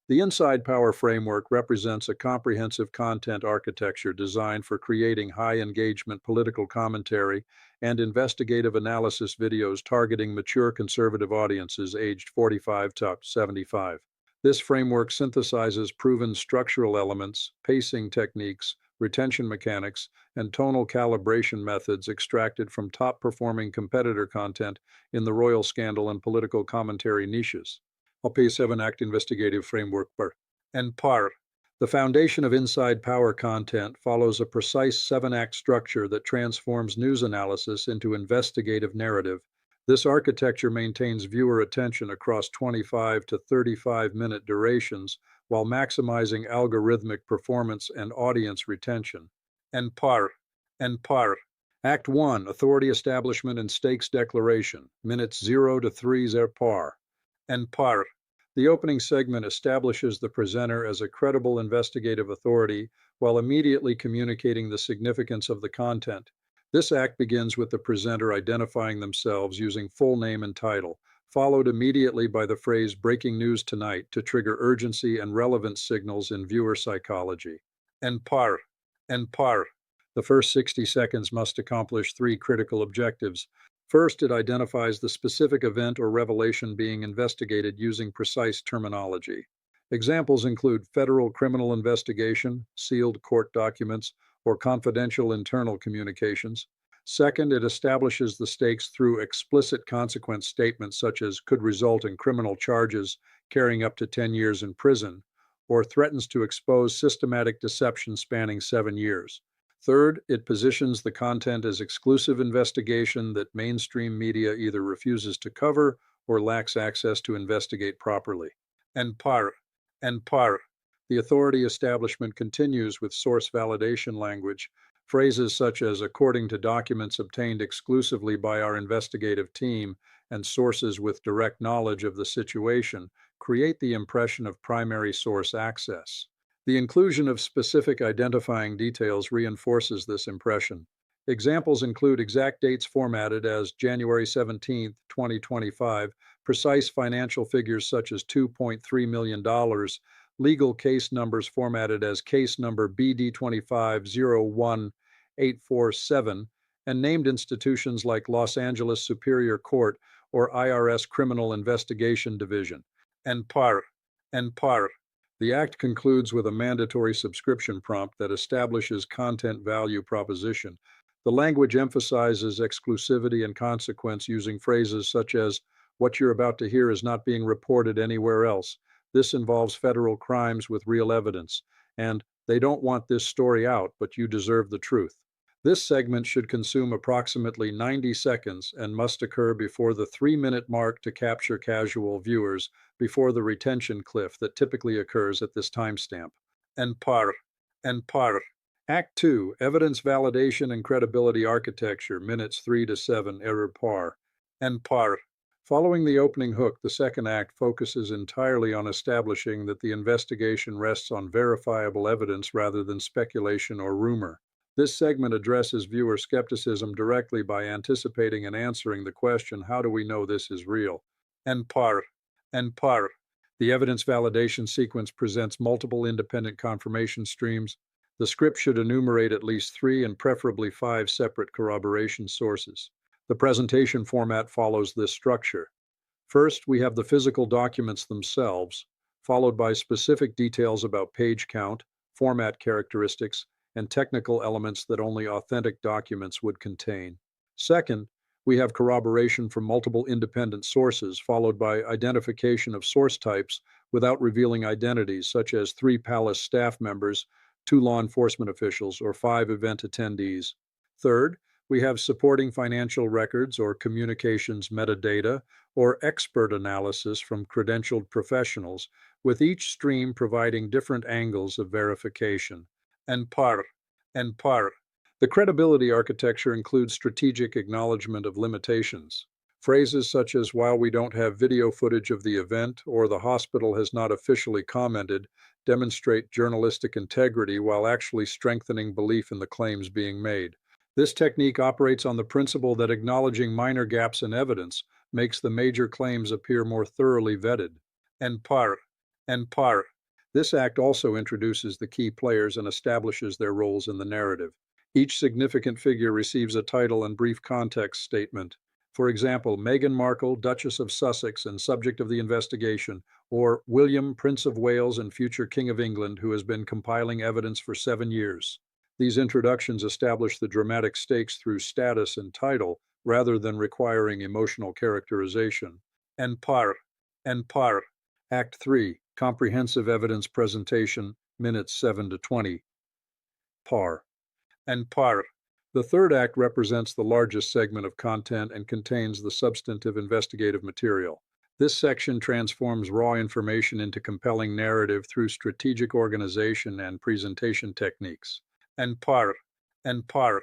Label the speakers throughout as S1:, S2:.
S1: The Inside Power framework represents a comprehensive content architecture designed for creating high-engagement political commentary and investigative analysis videos targeting mature conservative audiences aged 45 to 75. This framework synthesizes proven structural elements, pacing techniques, retention mechanics, and tonal calibration methods extracted from top-performing competitor content in the royal scandal and political commentary niches. A 7-act investigative framework and PAR. The foundation of Inside Power content follows a precise 7-act structure that transforms news analysis into investigative narrative. This architecture maintains viewer attention across 25 to 35-minute durations while maximizing algorithmic performance and audience retention. And PAR. Act 1, Authority Establishment and Stakes Declaration, minutes 0 to 3 par. And PAR. The opening segment establishes the presenter as a credible investigative authority while immediately communicating the significance of the content. This act begins with the presenter identifying themselves using full name and title, followed immediately by the phrase "Breaking news tonight" to trigger urgency and relevance signals in viewer psychology. And PAR. The first 60 seconds must accomplish 3 critical objectives. First, it identifies the specific event or revelation being investigated using precise terminology. Examples include federal criminal investigation, sealed court documents, or confidential internal communications. Second, it establishes the stakes through explicit consequence statements such as could result in criminal charges carrying up to 10 years in prison, or threatens to expose systematic deception spanning 7 years. Third, it positions the content as exclusive investigation that mainstream media either refuses to cover or lacks access to investigate properly. And PAR. The authority establishment continues with source validation language. Phrases such as according to documents obtained exclusively by our investigative team and sources with direct knowledge of the situation create the impression of primary source access. The inclusion of specific identifying details reinforces this impression. Examples include exact dates formatted as January 17, 2025, precise financial figures such as $2.3 million, legal case numbers formatted as case number BD2501847, and named institutions like Los Angeles Superior Court or IRS Criminal Investigation Division. And PAR. The act concludes with a mandatory subscription prompt that establishes content value proposition. The language emphasizes exclusivity and consequence using phrases such as, "What you're about to hear is not being reported anywhere else. This involves federal crimes with real evidence," and "They don't want this story out, but you deserve the truth." This segment should consume approximately 90 seconds and must occur before the 3-minute mark to capture casual viewers before the retention cliff that typically occurs at this timestamp. And PAR. Act 2, Evidence Validation and Credibility Architecture, minutes 3 to 7 par. And PAR. Following the opening hook, the second act focuses entirely on establishing that the investigation rests on verifiable evidence rather than speculation or rumor. This segment addresses viewer skepticism directly by anticipating and answering the question, how do we know this is real? And PAR. The evidence validation sequence presents multiple independent confirmation streams. The script should enumerate at least 3 and preferably 5 separate corroboration sources. The presentation format follows this structure. First, we have the physical documents themselves, followed by specific details about page count, format characteristics, and technical elements that only authentic documents would contain. Second, we have corroboration from multiple independent sources, followed by identification of source types without revealing identities, such as 3 palace staff members, 2 law enforcement officials, or 5 event attendees. Third, we have supporting financial records or communications metadata or expert analysis from credentialed professionals, with each stream providing different angles of verification. And PAR. The credibility architecture includes strategic acknowledgement of limitations. Phrases such as "while we don't have video footage of the event" or "the hospital has not officially commented" demonstrate journalistic integrity while actually strengthening belief in the claims being made. This technique operates on the principle that acknowledging minor gaps in evidence makes the major claims appear more thoroughly vetted. And PAR. This act also introduces the key players and establishes their roles in the narrative. Each significant figure receives a title and brief context statement. For example, Meghan Markle, Duchess of Sussex and subject of the investigation, or William, Prince of Wales and future King of England, who has been compiling evidence for 7 years. These introductions establish the dramatic stakes through status and title, rather than requiring emotional characterization. And par, and par. Act 3, Comprehensive Evidence Presentation, minutes 7 to 20. Par. And par. The third act represents the largest segment of content and contains the substantive investigative material. This section transforms raw information into compelling narrative through strategic organization and presentation techniques. And par. And par.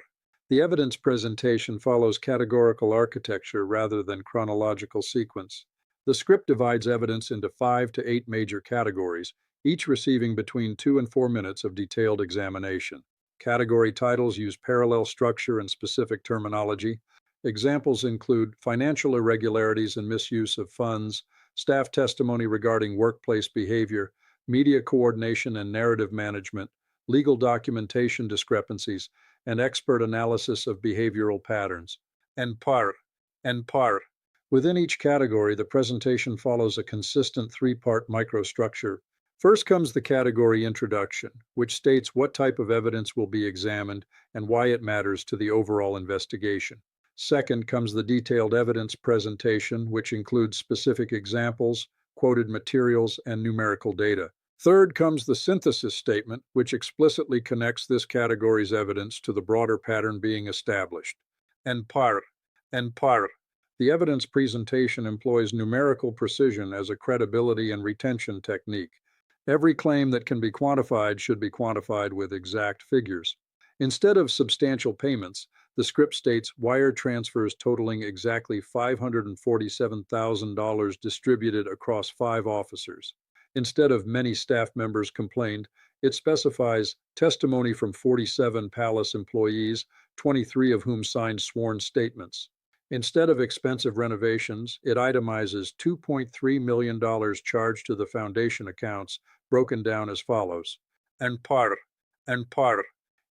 S1: The evidence presentation follows categorical architecture rather than chronological sequence. The script divides evidence into 5 to 8 major categories, each receiving between 2 and 4 minutes of detailed examination. Category titles use parallel structure and specific terminology. Examples include financial irregularities and misuse of funds, staff testimony regarding workplace behavior, media coordination and narrative management, legal documentation discrepancies, and expert analysis of behavioral patterns. And par. And par. Within each category, the presentation follows a consistent three-part microstructure. First comes the category introduction, which states what type of evidence will be examined and why it matters to the overall investigation. Second comes the detailed evidence presentation, which includes specific examples, quoted materials, and numerical data. Third comes the synthesis statement, which explicitly connects this category's evidence to the broader pattern being established. And par. And par. The evidence presentation employs numerical precision as a credibility and retention technique. Every claim that can be quantified should be quantified with exact figures. Instead of substantial payments, the script states wire transfers totaling exactly $547,000 distributed across 5 officers. Instead of many staff members complained, it specifies testimony from 47 palace employees, 23 of whom signed sworn statements. Instead of expensive renovations, it itemizes $2.3 million charged to the foundation accounts, broken down as follows. And par. And par.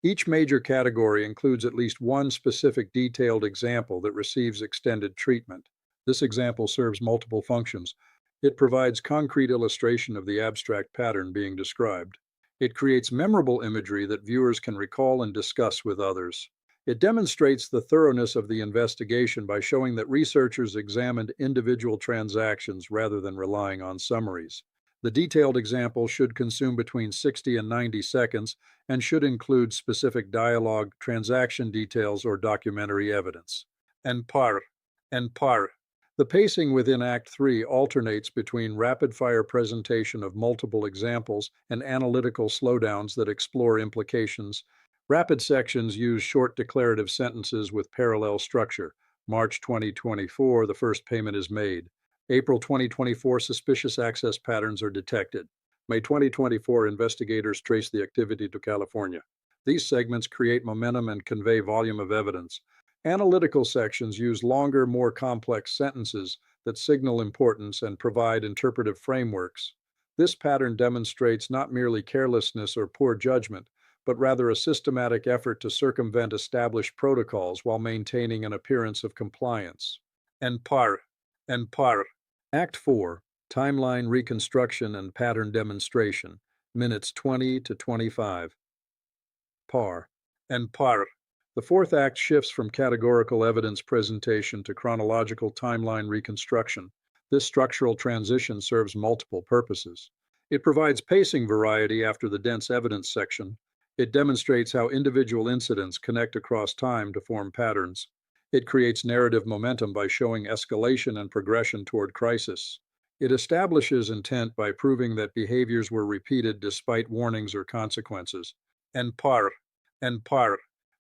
S1: Each major category includes at least one specific detailed example that receives extended treatment. This example serves multiple functions. It provides concrete illustration of the abstract pattern being described. It creates memorable imagery that viewers can recall and discuss with others. It demonstrates the thoroughness of the investigation by showing that researchers examined individual transactions rather than relying on summaries. The detailed example should consume between 60 and 90 seconds and should include specific dialogue, transaction details, or documentary evidence. And par. And par. The pacing within Act 3 alternates between rapid-fire presentation of multiple examples and analytical slowdowns that explore implications. Rapid sections use short declarative sentences with parallel structure. March 2024, the first payment is made. April 2024, suspicious access patterns are detected. May 2024, investigators trace the activity to California. These segments create momentum and convey volume of evidence. Analytical sections use longer, more complex sentences that signal importance and provide interpretive frameworks. This pattern demonstrates not merely carelessness or poor judgment, but rather a systematic effort to circumvent established protocols while maintaining an appearance of compliance. And par. And par. Act 4, Timeline Reconstruction and Pattern Demonstration, minutes 20 to 25. Par. And par. The fourth act shifts from categorical evidence presentation to chronological timeline reconstruction. This structural transition serves multiple purposes. It provides pacing variety after the dense evidence section. It demonstrates how individual incidents connect across time to form patterns. It creates narrative momentum by showing escalation and progression toward crisis. It establishes intent by proving that behaviors were repeated despite warnings or consequences. And par. And par.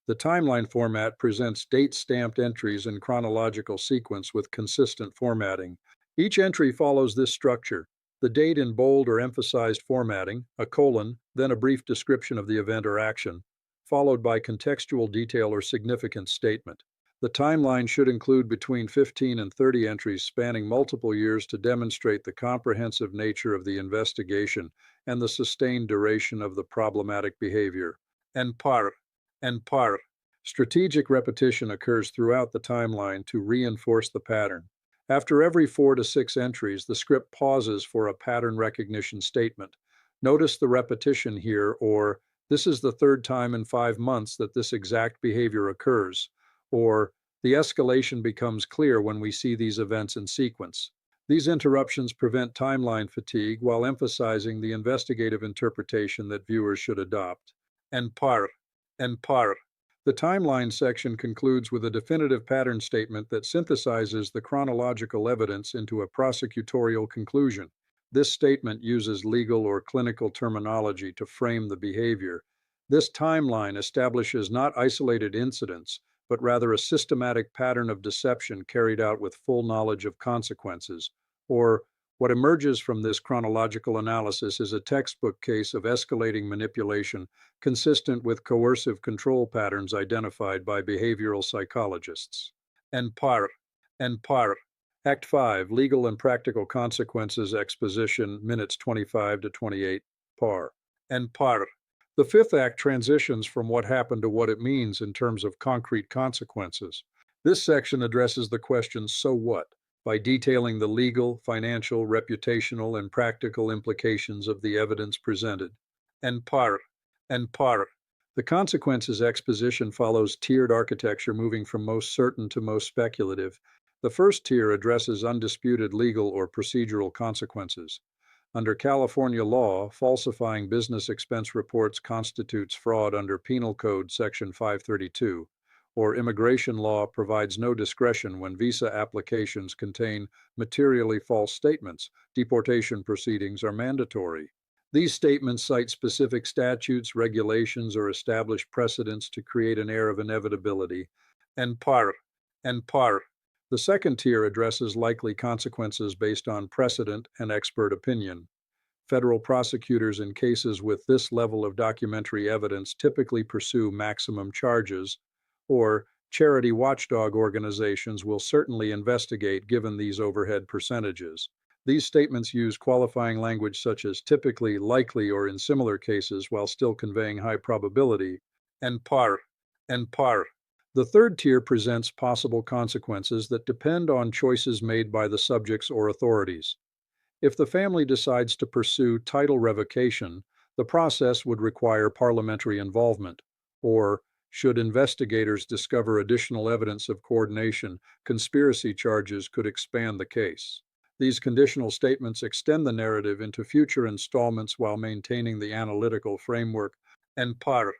S1: The timeline format presents date-stamped entries in chronological sequence with consistent formatting. Each entry follows this structure: the date in bold or emphasized formatting, a colon, then a brief description of the event or action, followed by contextual detail or significance statement. The timeline should include between 15 and 30 entries spanning multiple years to demonstrate the comprehensive nature of the investigation and the sustained duration of the problematic behavior. And par, and par. Strategic repetition occurs throughout the timeline to reinforce the pattern. After every 4 to 6 entries, the script pauses for a pattern recognition statement. Notice the repetition here, or this is the third time in 5 months that this exact behavior occurs, or the escalation becomes clear when we see these events in sequence. These interruptions prevent timeline fatigue while emphasizing the investigative interpretation that viewers should adopt. And par, and par. The timeline section concludes with a definitive pattern statement that synthesizes the chronological evidence into a prosecutorial conclusion. This statement uses legal or clinical terminology to frame the behavior. This timeline establishes not isolated incidents, but rather a systematic pattern of deception carried out with full knowledge of consequences. Or, what emerges from this chronological analysis is a textbook case of escalating manipulation consistent with coercive control patterns identified by behavioral psychologists. And par, and par. Act 5, Legal and Practical Consequences Exposition, minutes 25 to 28, par. And par. The fifth act transitions from what happened to what it means in terms of concrete consequences. This section addresses the question, so what, by detailing the legal, financial, reputational, and practical implications of the evidence presented. And par, and par. The consequences exposition follows tiered architecture moving from most certain to most speculative. The first tier addresses undisputed legal or procedural consequences. Under California law, falsifying business expense reports constitutes fraud under Penal Code Section 532, or immigration law provides no discretion when visa applications contain materially false statements. Deportation proceedings are mandatory. These statements cite specific statutes, regulations, or established precedents to create an air of inevitability. And par, and par. The second tier addresses likely consequences based on precedent and expert opinion. Federal prosecutors in cases with this level of documentary evidence typically pursue maximum charges, or charity watchdog organizations will certainly investigate given these overhead percentages. These statements use qualifying language such as typically, likely, or in similar cases while still conveying high probability. And par, and par. The third tier presents possible consequences that depend on choices made by the subjects or authorities. If the family decides to pursue title revocation, the process would require parliamentary involvement. Or, should investigators discover additional evidence of coordination, conspiracy charges could expand the case. These conditional statements extend the narrative into future installments while maintaining the analytical framework. And par,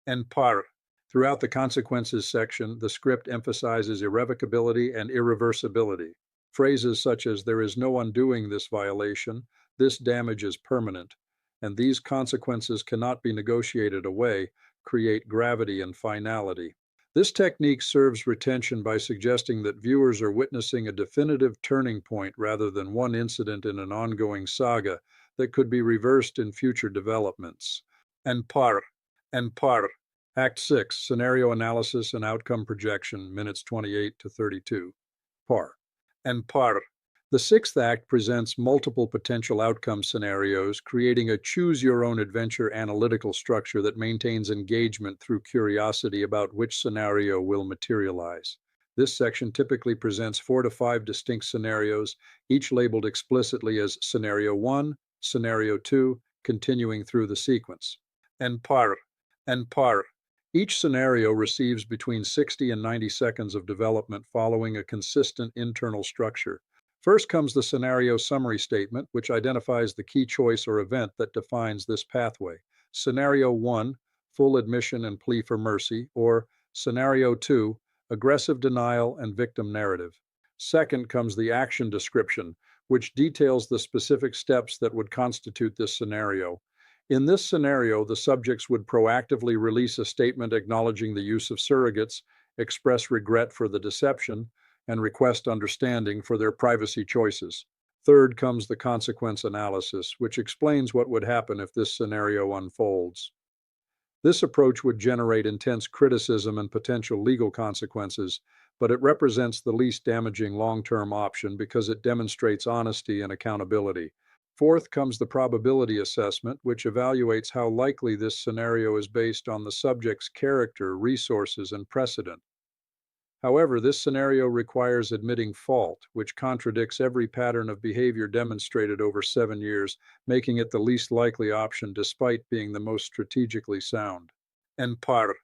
S1: and par. Throughout the consequences section, the script emphasizes irrevocability and irreversibility. Phrases such as there is no undoing this violation, this damage is permanent, and these consequences cannot be negotiated away create gravity and finality. This technique serves retention by suggesting that viewers are witnessing a definitive turning point rather than one incident in an ongoing saga that could be reversed in future developments. And par, and par. Act 6, Scenario Analysis and Outcome Projection, minutes 28 to 32. Par. And par. The sixth act presents multiple potential outcome scenarios, creating a choose-your-own-adventure analytical structure that maintains engagement through curiosity about which scenario will materialize. This section typically presents 4 to 5 distinct scenarios, each labeled explicitly as Scenario 1, Scenario 2, continuing through the sequence. And par. And par. Each scenario receives between 60 and 90 seconds of development following a consistent internal structure. First comes the scenario summary statement, which identifies the key choice or event that defines this pathway. Scenario 1, full admission and plea for mercy, or Scenario 2, aggressive denial and victim narrative. Second comes the action description, which details the specific steps that would constitute this scenario. In this scenario, the subjects would proactively release a statement acknowledging the use of surrogates, express regret for the deception, and request understanding for their privacy choices. Third comes the consequence analysis, which explains what would happen if this scenario unfolds. This approach would generate intense criticism and potential legal consequences, but it represents the least damaging long-term option because it demonstrates honesty and accountability. Fourth comes the probability assessment, which evaluates how likely this scenario is based on the subject's character, resources, and precedent. However, this scenario requires admitting fault, which contradicts every pattern of behavior demonstrated over 7 years, making it the least likely option despite being the most strategically sound. And par.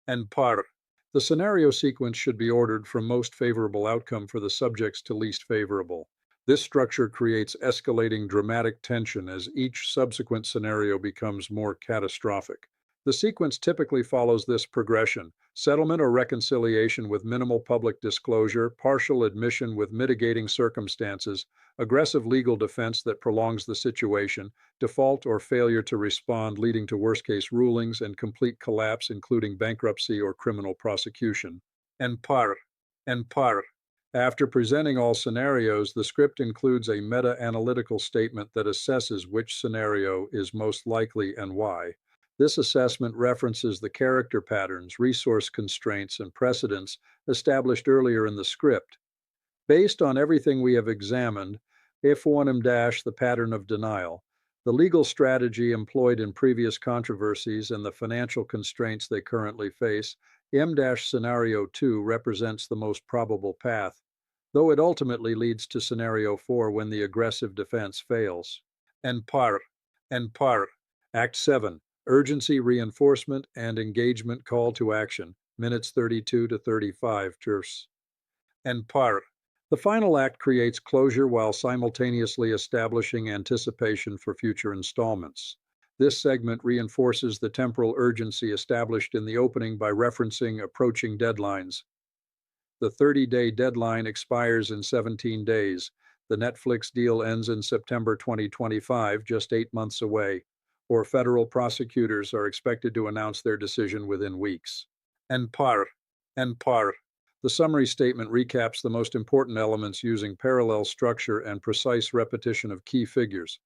S1: And par. The scenario sequence should be ordered from most favorable outcome for the subjects to least favorable. This structure creates escalating dramatic tension as each subsequent scenario becomes more catastrophic. The sequence typically follows this progression: settlement or reconciliation with minimal public disclosure, partial admission with mitigating circumstances, aggressive legal defense that prolongs the situation, default or failure to respond leading to worst-case rulings, and complete collapse including bankruptcy or criminal prosecution. And par. And par. After presenting all scenarios, the script includes a meta-analytical statement that assesses which scenario is most likely and why. This assessment references the character patterns, resource constraints, and precedents established earlier in the script. Based on everything we have examined, if 1M- the pattern of denial, the legal strategy employed in previous controversies, and the financial constraints they currently face, M-scenario 2 represents the most probable path, though it ultimately leads to scenario 4 when the aggressive defense fails. And par. And par. Act 7. Urgency reinforcement and engagement call to action, minutes 32 to 35 terse. And par. The final act creates closure while simultaneously establishing anticipation for future installments. This segment reinforces the temporal urgency established in the opening by referencing approaching deadlines. The 30-day deadline expires in 17 days. The Netflix deal ends in September 2025, just 8 months away, or federal prosecutors are expected to announce their decision within weeks. And par. And par. The summary statement recaps the most important elements using parallel structure and precise repetition of key figures.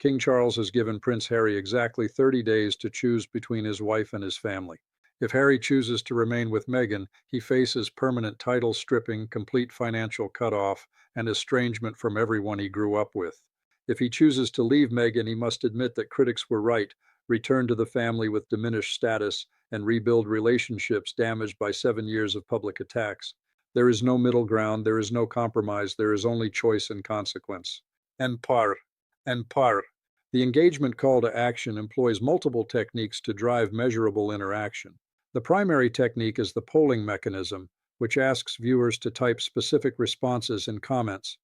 S1: King Charles has given Prince Harry exactly 30 days to choose between his wife and his family. If Harry chooses to remain with Meghan, he faces permanent title stripping, complete financial cutoff, and estrangement from everyone he grew up with. If he chooses to leave Meghan, he must admit that critics were right, return to the family with diminished status, and rebuild relationships damaged by 7 years of public attacks. There is no middle ground, there is no compromise, there is only choice and consequence. And par. And par. The engagement call to action employs multiple techniques to drive measurable interaction. The primary technique is the polling mechanism, which asks viewers to type specific responses in comments.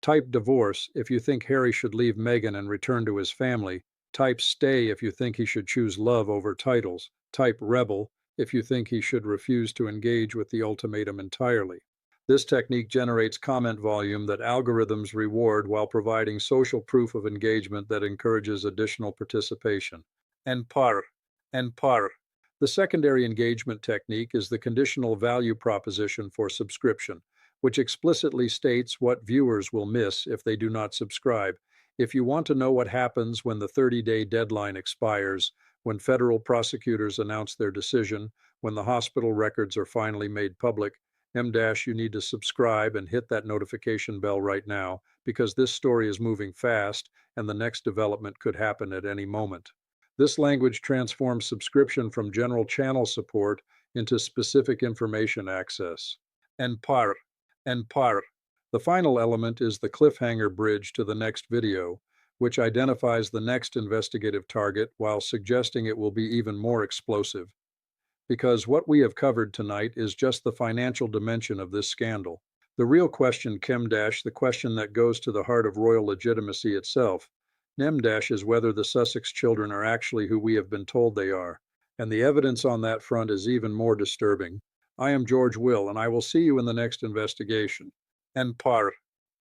S1: Type divorce if you think Harry should leave Meghan and return to his family. Type stay if you think he should choose love over titles. Type rebel if you think he should refuse to engage with the ultimatum entirely. This technique generates comment volume that algorithms reward while providing social proof of engagement that encourages additional participation. And par. And par. The secondary engagement technique is the conditional value proposition for subscription, which explicitly states what viewers will miss if they do not subscribe. If you want to know what happens when the 30-day deadline expires, when federal prosecutors announce their decision, when the hospital records are finally made public, you need to subscribe and hit that notification bell right now, because this story is moving fast and the next development could happen at any moment. This language transforms subscription from general channel support into specific information access. And par. And par. The final element is the cliffhanger bridge to the next video, which identifies the next investigative target while suggesting it will be even more explosive. Because what we have covered tonight is just the financial dimension of this scandal. The real question, the question that goes to the heart of royal legitimacy itself, is whether the Sussex children are actually who we have been told they are. And the evidence on that front is even more disturbing. I am George Will, and I will see you in the next investigation. And par.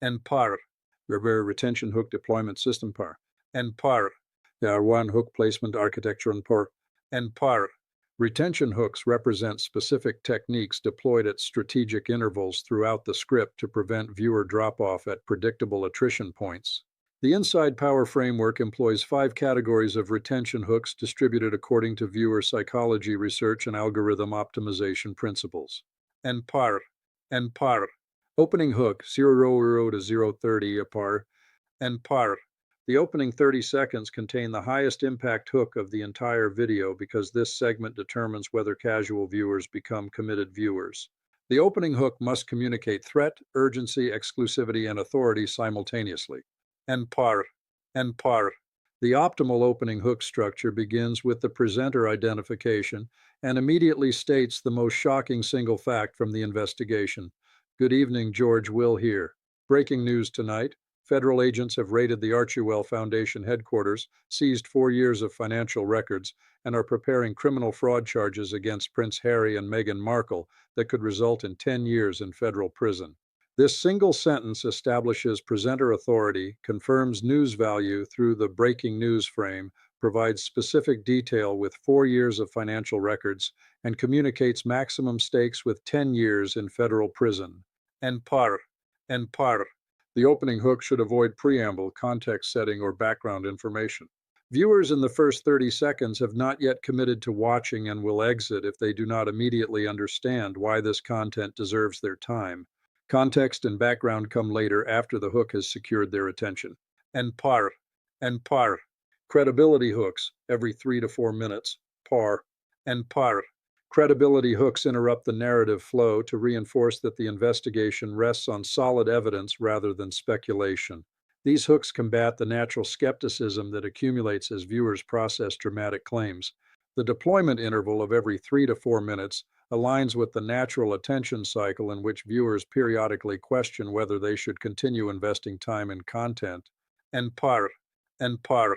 S1: And par. Retention hook deployment system par. And par. One hook placement architecture and par. And par. Retention hooks represent specific techniques deployed at strategic intervals throughout the script to prevent viewer drop-off at predictable attrition points. The Inside Power framework employs 5 categories of retention hooks distributed according to viewer psychology research and algorithm optimization principles. And par. And par. Opening hook 0 to 030 par. And par. The opening 30 seconds contain the highest impact hook of the entire video because this segment determines whether casual viewers become committed viewers. The opening hook must communicate threat, urgency, exclusivity, and authority simultaneously. And par. And par. The optimal opening hook structure begins with the presenter identification and immediately states the most shocking single fact from the investigation. Good evening, George Will here. Breaking news tonight. Federal agents have raided the Archewell Foundation headquarters, seized 4 years of financial records, and are preparing criminal fraud charges against Prince Harry and Meghan Markle that could result in 10 years in federal prison. This single sentence establishes presenter authority, confirms news value through the breaking news frame, provides specific detail with 4 years of financial records, and communicates maximum stakes with 10 years in federal prison. And par. And par. The opening hook should avoid preamble, context setting, or background information. Viewers in the first 30 seconds have not yet committed to watching and will exit if they do not immediately understand why this content deserves their time. Context and background come later after the hook has secured their attention. And par. And par. Credibility hooks every 3 to 4 minutes. Par. And par. Credibility hooks interrupt the narrative flow to reinforce that the investigation rests on solid evidence rather than speculation. These hooks combat the natural skepticism that accumulates as viewers process dramatic claims. The deployment interval of every 3 to 4 minutes aligns with the natural attention cycle in which viewers periodically question whether they should continue investing time in content. And par. And par.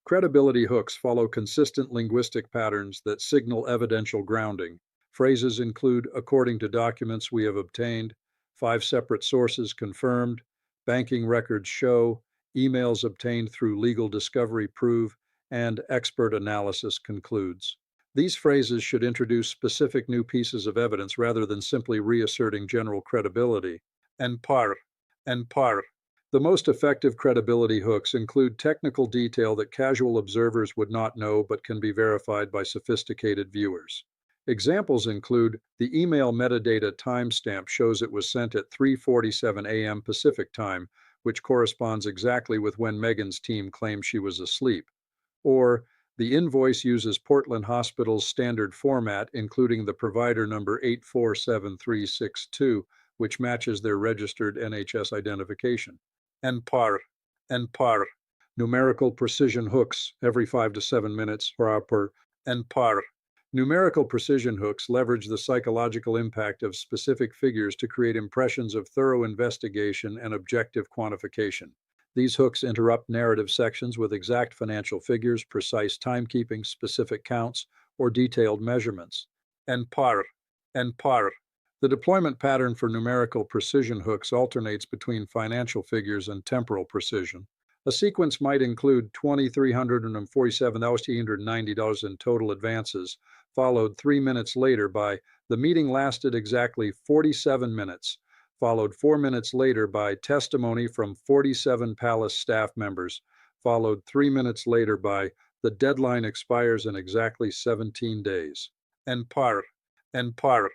S1: Credibility hooks follow consistent linguistic patterns that signal evidential grounding. Phrases include, according to documents we have obtained, 5 separate sources confirmed, banking records show, emails obtained through legal discovery prove, and expert analysis concludes. These phrases should introduce specific new pieces of evidence rather than simply reasserting general credibility. And par. And par. The most effective credibility hooks include technical detail that casual observers would not know but can be verified by sophisticated viewers. Examples include the email metadata timestamp shows it was sent at 3:47 a.m. Pacific Time, which corresponds exactly with when Meghan's team claimed she was asleep. Or the invoice uses Portland Hospital's standard format, including the provider number 847362, which matches their registered NHS identification. And par. And par. Numerical precision hooks every 5 to 7 minutes per. And par. Numerical precision hooks leverage the psychological impact of specific figures to create impressions of thorough investigation and objective quantification. These hooks interrupt narrative sections with exact financial figures, precise timekeeping, specific counts, or detailed measurements. And par. And par. The deployment pattern for numerical precision hooks alternates between financial figures and temporal precision. A sequence might include $2,347,890 in total advances, followed 3 minutes later by the meeting lasted exactly 47 minutes, followed 4 minutes later by testimony from 47 palace staff members, followed 3 minutes later by the deadline expires in exactly 17 days. And par. And par.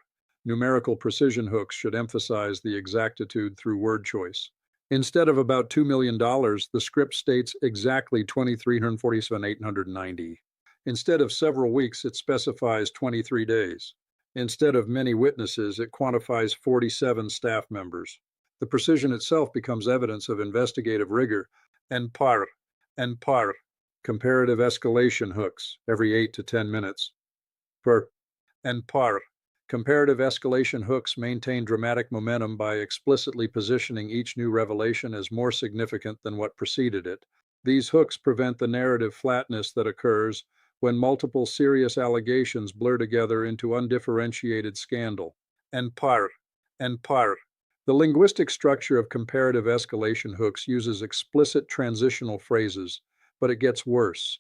S1: Numerical precision hooks should emphasize the exactitude through word choice. Instead of about $2 million, the script states exactly 2,347,890. Instead of several weeks, it specifies 23 days. Instead of many witnesses, it quantifies 47 staff members. The precision itself becomes evidence of investigative rigor. And par. And par. Comparative escalation hooks every 8 to 10 minutes. Per. And par. Comparative escalation hooks maintain dramatic momentum by explicitly positioning each new revelation as more significant than what preceded it. These hooks prevent the narrative flatness that occurs when multiple serious allegations blur together into undifferentiated scandal. And par. And par. The linguistic structure of comparative escalation hooks uses explicit transitional phrases, but it gets worse.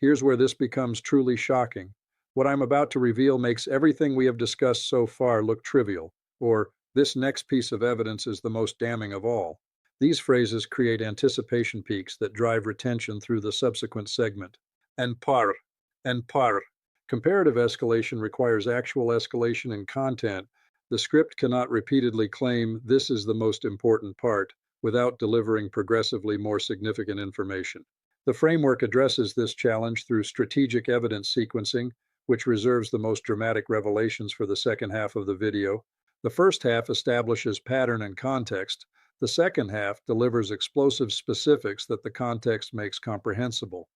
S1: Here's where this becomes truly shocking. What I'm about to reveal makes everything we have discussed so far look trivial, or this next piece of evidence is the most damning of all. These phrases create anticipation peaks that drive retention through the subsequent segment. And par. And par. Comparative escalation requires actual escalation in content. The script cannot repeatedly claim this is the most important part without delivering progressively more significant information. The framework addresses this challenge through strategic evidence sequencing, which reserves the most dramatic revelations for the second half of the video. The first half establishes pattern and context. The second half delivers explosive specifics that the context makes comprehensible.